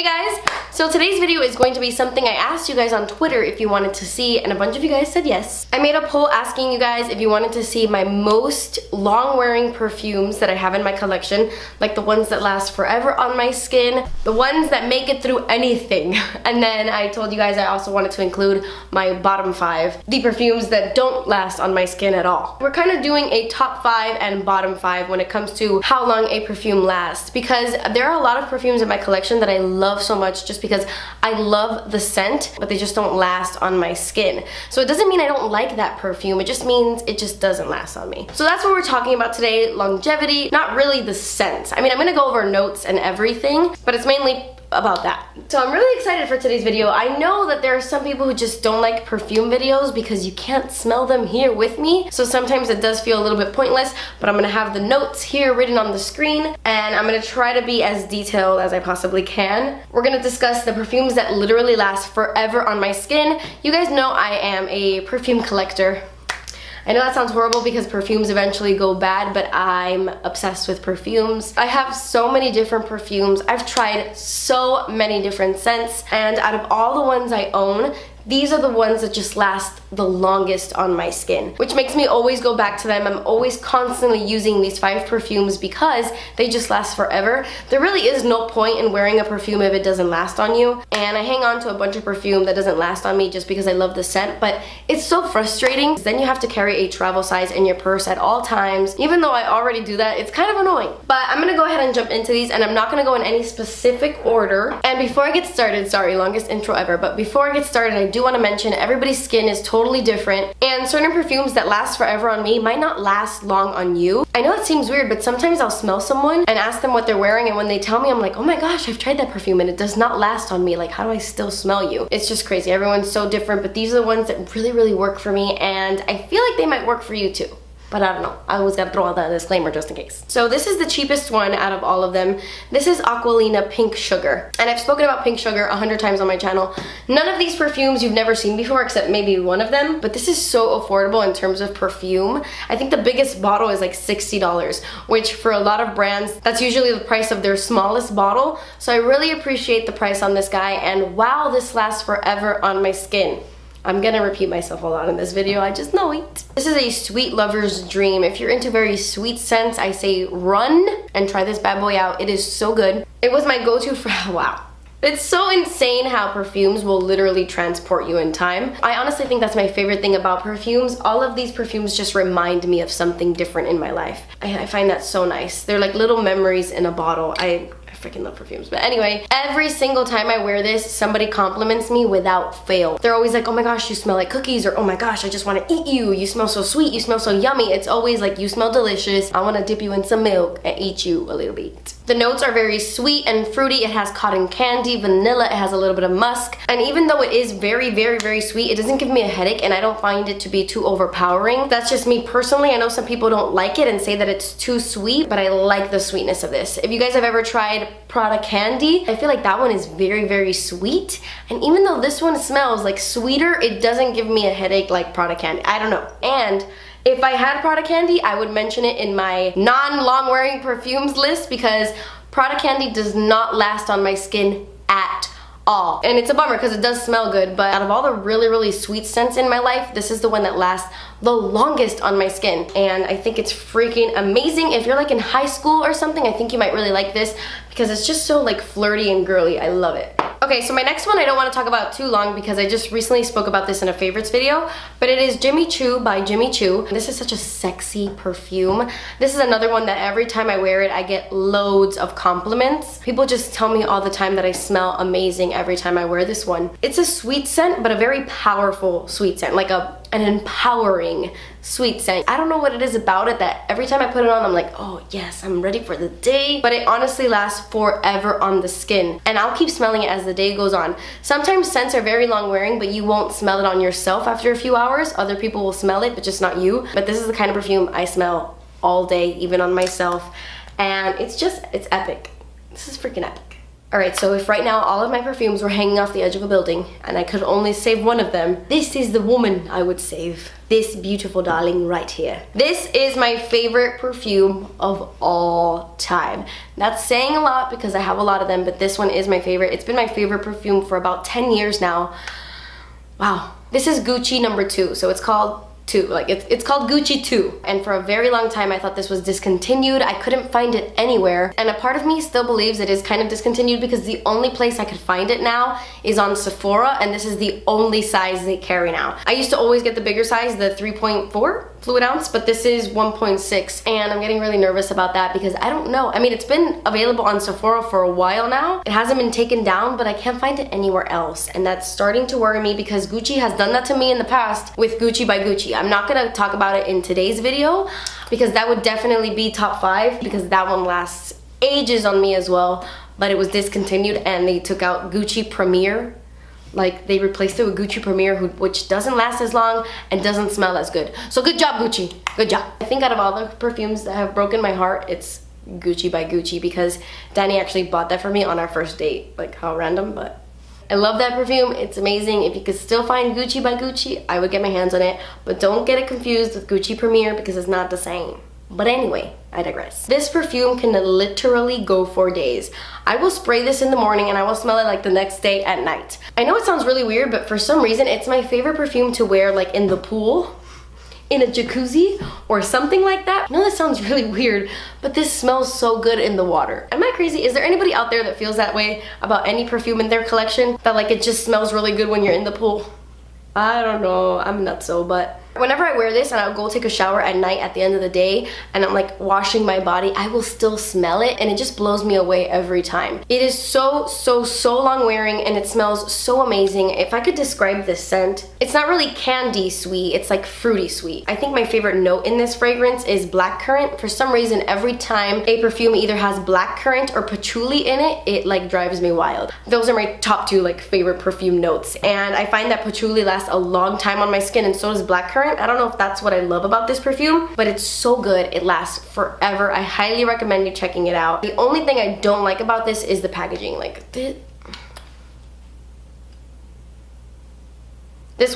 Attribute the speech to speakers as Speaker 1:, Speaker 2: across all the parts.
Speaker 1: guys, so today's video is going to be something I asked you guys on Twitter if you wanted to see, and a bunch of you guys said yes. I made a poll asking you guys if you wanted to see my most long-wearing perfumes that I have in my collection, like the ones that last forever on my skin, the ones that make it through anything. And then I told you guys I also wanted to include my bottom 5, the perfumes that don't last on my skin at all. We're kind of doing a top 5 and bottom 5 when it comes to how long a perfume lasts, because there are a lot of perfumes in my collection that I love so much just because I love the scent, but they just don't last on my skin. So it doesn't mean I don't like that perfume, it just means it just doesn't last on me. So that's what we're talking about today, longevity, not really the scent. I mean, I'm gonna go over notes and everything, but it's mainly about that. So I'm really excited for today's video. I know that there are some people who just don't like perfume videos because you can't smell them here with me, so sometimes it does feel a little bit pointless, but I'm gonna have the notes here written on the screen, and I'm gonna try to be as detailed as I possibly can. We're gonna discuss the perfumes that literally last forever on my skin. You guys know I am a perfume collector. I know that sounds horrible because perfumes eventually go bad, but I'm obsessed with perfumes. I have so many different perfumes. I've tried so many different scents, and out of all the ones I own, these are the ones that just last the longest on my skin, which makes me always go back to them. I'm always constantly using these 5 perfumes because they just last forever. There really is no point in wearing a perfume if it doesn't last on you, and I hang on to a bunch of perfume that doesn't last on me just because I love the scent, but it's so frustrating. Then you have to carry a travel size in your purse at all times. Even though I already do that, it's kind of annoying. But I'm gonna go ahead and jump into these, and I'm not gonna go in any specific order. And before I get started, sorry, longest intro ever, but before I get started, I do want to mention everybody's skin is totally different, and certain perfumes that last forever on me might not last long on you. I know it seems weird, but sometimes I'll smell someone and ask them what they're wearing, and when they tell me, I'm like, oh my gosh, I've tried that perfume and it does not last on me. Like, how do I still smell you? It's just crazy. Everyone's so different, but these are the ones that really work for me, and I feel like they might work for you too. But I don't know. I always gotta throw out that disclaimer just in case. So this is the cheapest one out of all of them. This is Aqualina Pink Sugar. And I've spoken about Pink Sugar 100 times on my channel. None of these perfumes you've never seen before except maybe one of them. But this is so affordable in terms of perfume. I think the biggest bottle is like $60, which for a lot of brands, that's usually the price of their smallest bottle. So I really appreciate the price on this guy. And wow, this lasts forever on my skin. I'm gonna repeat myself a lot in this video, I just know it. This is a sweet lover's dream. If you're into very sweet scents, I say run and try this bad boy out. It is so good. It was my go-to for, wow. It's so insane how perfumes will literally transport you in time. I honestly think that's my favorite thing about perfumes. All of these perfumes just remind me of something different in my life. I find that so nice. They're like little memories in a bottle. I freaking love perfumes. But anyway, every single time I wear this, somebody compliments me without fail. They're always like, oh my gosh, you smell like cookies, or oh my gosh, I just want to eat you. You smell so sweet, you smell so yummy. It's always like, you smell delicious. I want to dip you in some milk and eat you a little bit. The notes are very sweet and fruity. It has cotton candy, vanilla, it has a little bit of musk. And even though it is very sweet, it doesn't give me a headache, and I don't find it to be too overpowering. That's just me personally. I know some people don't like it and say that it's too sweet, but I like the sweetness of this. If you guys have ever tried Prada Candy, I feel like that one is very sweet. And even though this one smells like sweeter, it doesn't give me a headache like Prada Candy. I don't know. And if I had Prada Candy, I would mention it in my non-long wearing perfumes list, because Prada Candy does not last on my skin at all. And it's a bummer because it does smell good, but out of all the really sweet scents in my life, this is the one that lasts the longest on my skin. And I think it's freaking amazing. If you're like in high school or something, I think you might really like this because it's just so like flirty and girly. I love it. Okay, so my next one I don't want to talk about too long because I just recently spoke about this in a favorites video, but it is Jimmy Choo by Jimmy Choo. This is such a sexy perfume. This is another one that every time I wear it, I get loads of compliments. People just tell me all the time that I smell amazing every time I wear this one. It's a sweet scent, but a very powerful sweet scent, like an empowering sweet scent. I don't know what it is about it that every time I put it on, I'm like, oh yes, I'm ready for the day. But it honestly lasts forever on the skin, and I'll keep smelling it as the day goes on. Sometimes scents are very long wearing, but you won't smell it on yourself after a few hours. Other people will smell it, but just not you. But this is the kind of perfume I smell all day, even on myself, and it's epic. This is freaking epic. Alright, so if right now all of my perfumes were hanging off the edge of a building and I could only save one of them, this is the woman I would save. This beautiful darling right here. This is my favorite perfume of all time. That's saying a lot because I have a lot of them, but this one is my favorite. It's been my favorite perfume for about 10 years now. Wow. This is Gucci number 2, so it's called 2, like it's called Gucci 2, and for a very long time I thought this was discontinued. I couldn't find it anywhere, and a part of me still believes it is kind of discontinued because the only place I could find it now is on Sephora, and this is the only size they carry now. I used to always get the bigger size, the 3.4 fluid ounce, but this is 1.6, and I'm getting really nervous about that because I don't know. I mean, it's been available on Sephora for a while now. It hasn't been taken down, but I can't find it anywhere else, and that's starting to worry me because Gucci has done that to me in the past with Gucci by Gucci. I'm not gonna talk about it in today's video because that would definitely be top 5 because that one lasts ages on me as well, but it was discontinued and they took out Gucci Premier. Like, they replaced it with Gucci Premier, which doesn't last as long and doesn't smell as good. So good job, Gucci. Good job. I think out of all the perfumes that have broken my heart, it's Gucci by Gucci because Danny actually bought that for me on our first date. Like, how random, but I love that perfume. It's amazing. If you could still find Gucci by Gucci, I would get my hands on it. But don't get it confused with Gucci Premier because it's not the same. But anyway, I digress. This perfume can literally go for days. I will spray this in the morning and I will smell it like the next day at night. I know it sounds really weird, but for some reason, it's my favorite perfume to wear like in the pool, in a jacuzzi, or something like that. I know this sounds really weird, but this smells so good in the water. Am I crazy? Is there anybody out there that feels that way about any perfume in their collection? That like it just smells really good when you're in the pool? I don't know, I'm nutso, but whenever I wear this and I'll go take a shower at night at the end of the day and I'm like washing my body, I will still smell it and it just blows me away every time. It is so long wearing and it smells so amazing. If I could describe this scent, it's not really candy sweet, it's like fruity sweet. I think my favorite note in this fragrance is blackcurrant. For some reason, every time a perfume either has blackcurrant or patchouli in it, it like drives me wild. Those are my top 2 like favorite perfume notes, and I find that patchouli lasts a long time on my skin and so does blackcurrant. I don't know if that's what I love about this perfume, but it's so good. It lasts forever. I highly recommend you checking it out. The only thing I don't like about this is the packaging. Like, this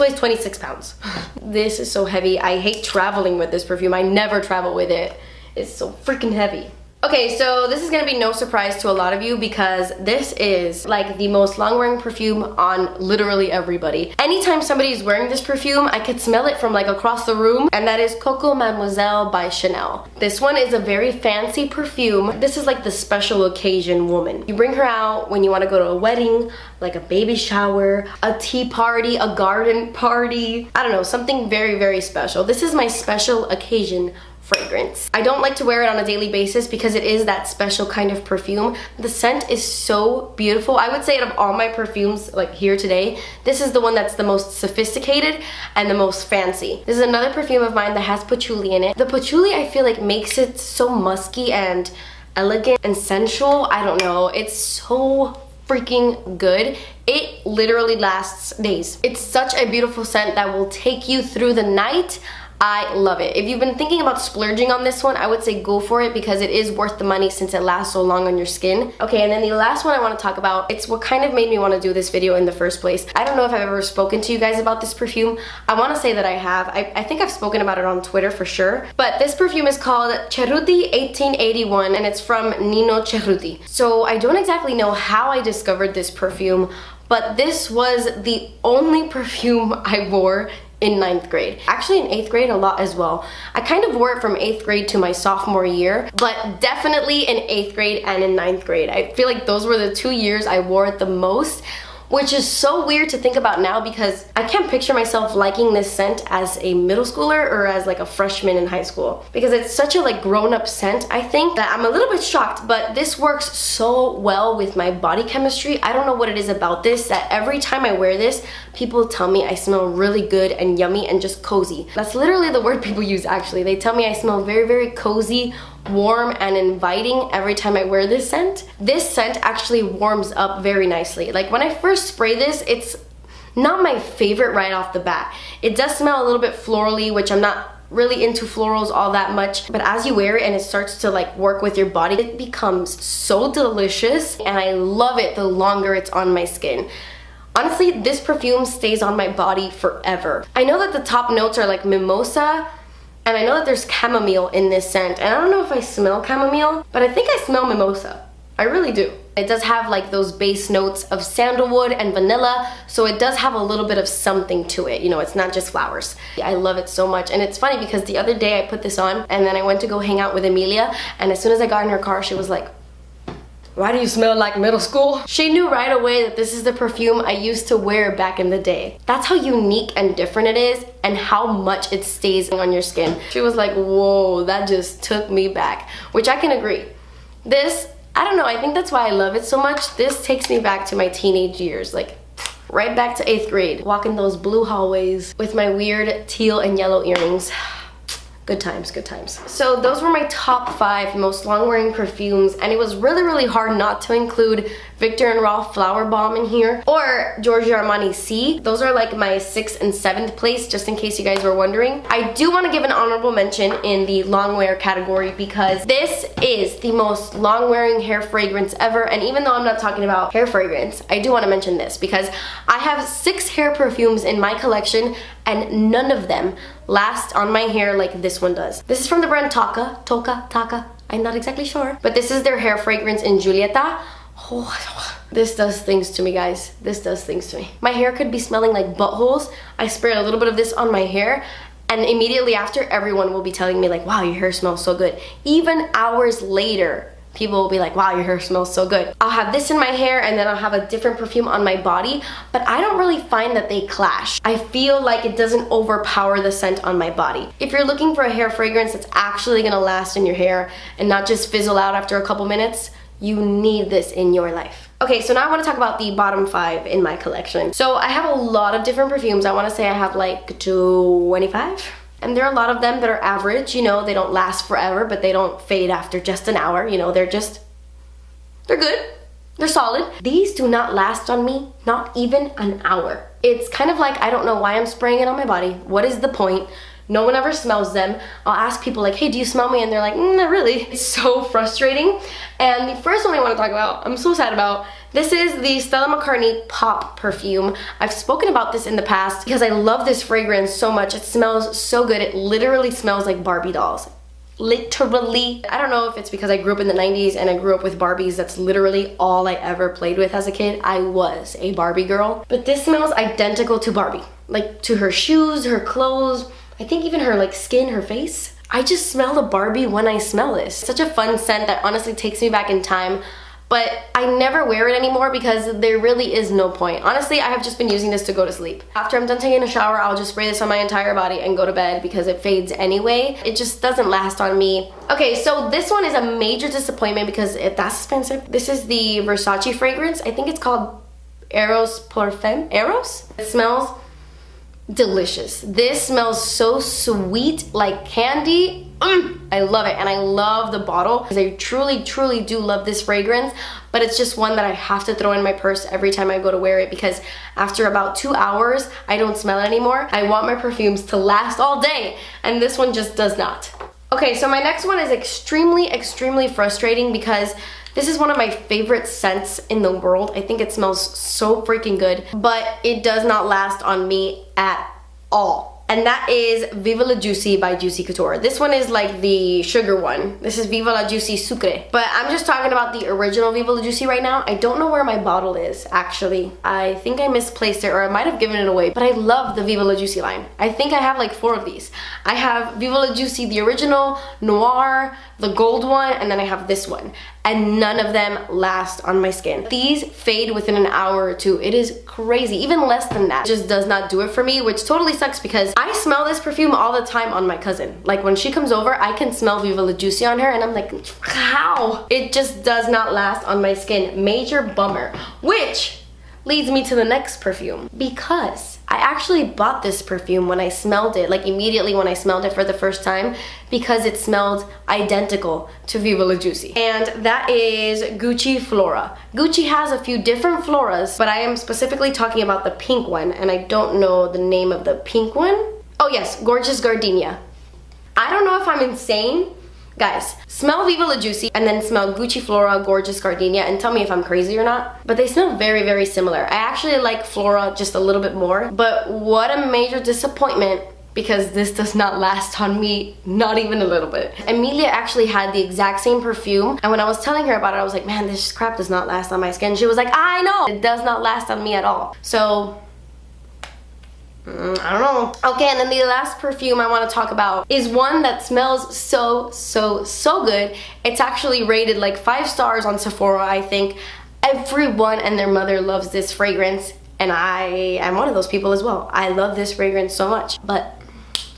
Speaker 1: weighs 26 pounds. This is so heavy. I hate traveling with this perfume. I never travel with it. It's so freaking heavy. Okay, so this is gonna be no surprise to a lot of you because this is like the most long-wearing perfume on literally everybody. Anytime somebody is wearing this perfume, I could smell it from like across the room, and that is Coco Mademoiselle by Chanel. This one is a very fancy perfume. This is like the special occasion woman. You bring her out when you wanna go to a wedding, like a baby shower, a tea party, a garden party, I don't know, something very special. This is my special occasion fragrance. I don't like to wear it on a daily basis because it is that special kind of perfume. The scent is so beautiful. I would say out of all my perfumes like here today, this is the one that's the most sophisticated and the most fancy. This is another perfume of mine that has patchouli in it. The patchouli I feel like makes it so musky and elegant and sensual. I don't know. It's so freaking good. It literally lasts days. It's such a beautiful scent that will take you through the night. I love it. If you've been thinking about splurging on this one, I would say go for it because it is worth the money since it lasts so long on your skin. Okay, and then the last one I want to talk about, it's what kind of made me want to do this video in the first place. I don't know if I've ever spoken to you guys about this perfume. I want to say that I have. I think I've spoken about it on Twitter for sure. But this perfume is called Cerruti 1881 and it's from Nino Cerruti. So I don't exactly know how I discovered this perfume, but this was the only perfume I wore in 9th grade. Actually in 8th grade a lot as well. I kind of wore it from 8th grade to my sophomore year, but definitely in 8th grade and in 9th grade. I feel like those were the 2 years I wore it the most, which is so weird to think about now because I can't picture myself liking this scent as a middle schooler or as like a freshman in high school because it's such a like grown-up scent. I think that I'm a little bit shocked, but this works so well with my body chemistry. I don't know what it is about this that every time I wear this, people tell me I smell really good and yummy and just cozy. That's literally the word people use actually. They tell me I smell very cozy, warm and inviting every time I wear this scent. This scent actually warms up very nicely. Like when I first spray this, it's not my favorite right off the bat. It does smell a little bit florally, which I'm not really into florals all that much, but as you wear it and it starts to like work with your body, it becomes so delicious, and I love it the longer it's on my skin. Honestly, this perfume stays on my body forever. I know that the top notes are like mimosa, and I know that there's chamomile in this scent, and I don't know if I smell chamomile, but I think I smell mimosa. I really do. It does have like those base notes of sandalwood and vanilla, so it does have a little bit of something to it. You know, it's not just flowers. I love it so much, and it's funny because the other day I put this on and then I went to go hang out with Emilia, and as soon as I got in her car, she was like, "Why do you smell like middle school?" She knew right away that this is the perfume I used to wear back in the day. That's how unique and different it is and how much it stays on your skin. She was like, "Whoa, that just took me back," which I can agree. This, I don't know, I think that's why I love it so much. This takes me back to my teenage years, like right back to 8th grade, walking those blue hallways with my weird teal and yellow earrings. Good times, good times. So those were my top 5 most long-wearing perfumes, and it was really, really hard not to include Viktor & Rolf Flower Bomb in here, or Giorgio Armani C. Those are like my 6th and 7th place, just in case you guys were wondering. I do want to give an honorable mention in the long wear category because this is the most long-wearing hair fragrance ever, and even though I'm not talking about hair fragrance, I do want to mention this because I have 6 hair perfumes in my collection, and none of them last on my hair like this one does. This is from the brand Taka, I'm not exactly sure, but this is their hair fragrance in Giulietta. Oh, this does things to me, guys. This does things to me. My hair could be smelling like buttholes. I sprayed a little bit of this on my hair, and immediately after, everyone will be telling me like, "Wow, your hair smells so good." Even hours later, people will be like, "Wow, your hair smells so good." I'll have this in my hair and then I'll have a different perfume on my body, but I don't really find that they clash. I feel like it doesn't overpower the scent on my body. If you're looking for a hair fragrance that's actually gonna last in your hair and not just fizzle out after a couple minutes, you need this in your life. Okay, so now I want to talk about the bottom 5 in my collection. So I have a lot of different perfumes. I want to say I have like 25. And there are a lot of them that are average, you know, they don't last forever, but they don't fade after just an hour, you know, they're good, they're solid. These do not last on me, not even an hour. It's kind of like, I don't know why I'm spraying it on my body. What is the point? No one ever smells them. I'll ask people like, "Hey, do you smell me?" And they're like, "Not really." It's so frustrating. And the first one I want to talk about, I'm so sad about, this is the Stella McCartney Pop perfume. I've spoken about this in the past because I love this fragrance so much. It smells so good. It literally smells like Barbie dolls. Literally. I don't know if it's because I grew up in the 90s and I grew up with Barbies. That's literally all I ever played with as a kid. I was a Barbie girl. But this smells identical to Barbie. Like to her shoes, her clothes, I think even her like skin, her face. I just smell a Barbie when I smell this. Such a fun scent that honestly takes me back in time, but I never wear it anymore because there really is no point. Honestly, I have just been using this to go to sleep. After I'm done taking a shower, I'll just spray this on my entire body and go to bed because it fades anyway. It just doesn't last on me. Okay, so this one is a major disappointment because that's expensive. This is the Versace fragrance. I think it's called Eros Parfum. Eros? It smells delicious. This smells so sweet, like candy. I love it, and I love the bottle because I truly do love this fragrance, but it's just one that I have to throw in my purse every time I go to wear it because after about 2 hours, I don't smell it anymore. I want my perfumes to last all day, and this one just does not. Okay, so my next one is extremely frustrating because this is one of my favorite scents in the world. I think it smells so freaking good, but it does not last on me at all. And that is Viva La Juicy by Juicy Couture. This one is like the sugar one. This is Viva La Juicy Sucre. But I'm just talking about the original Viva La Juicy right now. I don't know where my bottle is, actually. I think I misplaced it, or I might have given it away. But I love the Viva La Juicy line. I think I have like 4 of these. I have Viva La Juicy, the original, Noir, the gold one, and then I have this one. And none of them last on my skin. These fade within an hour or 2. It is crazy. Even less than that. It just does not do it for me, which totally sucks because I smell this perfume all the time on my cousin. Like when she comes over, I can smell Viva La Juicy on her and I'm like, how? It just does not last on my skin. Major bummer. Which leads me to the next perfume because I actually bought this perfume when I smelled it, like immediately when I smelled it for the first time, because it smelled identical to Viva La Juicy. And that is Gucci Flora. Gucci has a few different floras, but I am specifically talking about the pink one, and I don't know the name of the pink one. Oh yes, Gorgeous Gardenia. I don't know if I'm insane. Guys, smell Viva La Juicy and then smell Gucci Flora Gorgeous Gardenia and tell me if I'm crazy or not. But they smell very, very similar. I actually like Flora just a little bit more. But what a major disappointment, because this does not last on me, not even a little bit. Emilia actually had the exact same perfume, and when I was telling her about it, I was like, man, this crap does not last on my skin. She was like, I know, it does not last on me at all. So I don't know. Okay, and then the last perfume I want to talk about is one that smells so good. It's actually rated like 5 stars on Sephora, I think. Everyone and their mother loves this fragrance, and I am one of those people as well. I love this fragrance so much, but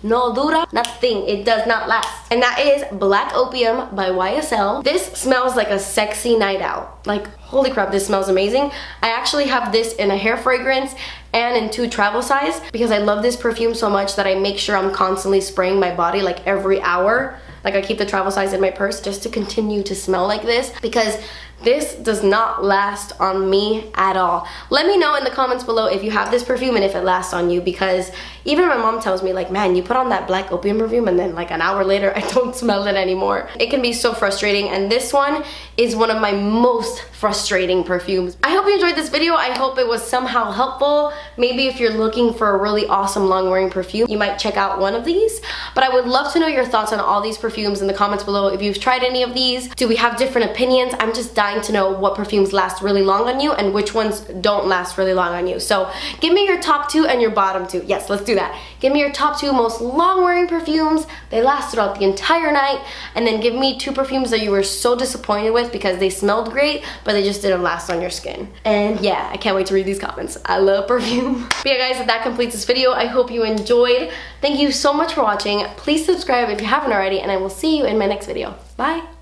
Speaker 1: no dura, nothing. It does not last. And that is Black Opium by YSL. This smells like a sexy night out. Like, holy crap, this smells amazing. I actually have this in a hair fragrance and in 2 travel size because I love this perfume so much that I make sure I'm constantly spraying my body like every hour. Like, I keep the travel size in my purse just to continue to smell like this, because this does not last on me at all. Let me know in the comments below if you have this perfume and if it lasts on you, because even my mom tells me, like, man, you put on that Black Opium perfume and then like an hour later I don't smell it anymore. It can be so frustrating, and this one is one of my most frustrating perfumes. I hope you enjoyed this video. I hope it was somehow helpful. Maybe if you're looking for a really awesome long wearing perfume, you might check out one of these. But I would love to know your thoughts on all these perfumes in the comments below. If you've tried any of these, do we have different opinions? I'm just dying to know what perfumes last really long on you and which ones don't last really long on you. So give me your top 2 and your bottom 2. Yes, let's do that. Give me your top 2 most long wearing perfumes. They last throughout the entire night. And then give me 2 perfumes that you were so disappointed with because they smelled great, but they just didn't last on your skin. And yeah, I can't wait to read these comments. I love perfume. But yeah, guys, that completes this video. I hope you enjoyed. Thank you so much for watching. Please subscribe if you haven't already, and I will see you in my next video. Bye.